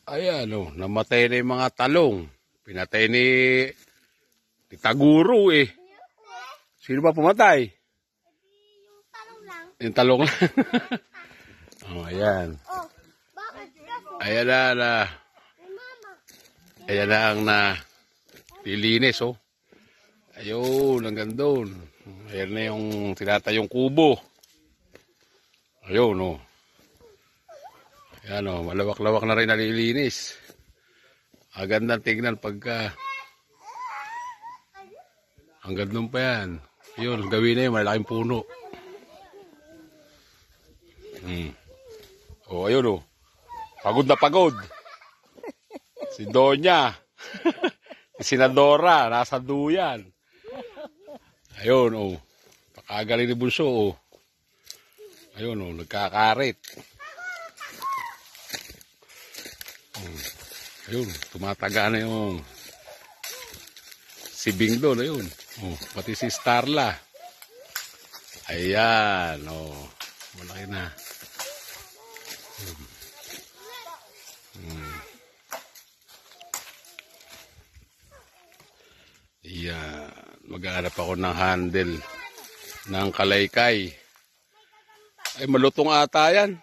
Ayan, namatay na yung mga talong. Pinatay ni Taguro eh. Sino ba pumatay? Yung talong lang. Yung talong lang. Ayan. Oh, bakit kasi? Ayan na. Mama. Ayan na ang nililinis, oh. Ayun, hanggang doon. Ayan na yung tinatayong kubo. Ayun, oh. Ayan, oh, malawak-lawak na rin nalilinis. Agandang tingnan pagka hanggang doon pa yan. Yun, gawin na yun, malaking puno. Oh, ayun, oh. Pagod na pagod. Si Donya. Si Senadora, nasa duyan. Ayun, oh. Pakagaling ni Bunso, oh. Ayun, oh, nagkakarit. Ayun, tumataga na yung si Bing doon, ayun. Oh, pati si Starla. Ayan, oh. Malaki na. Ayan, maghahanap ako ng handle ng kalaykay. Ay, malutong ata yan.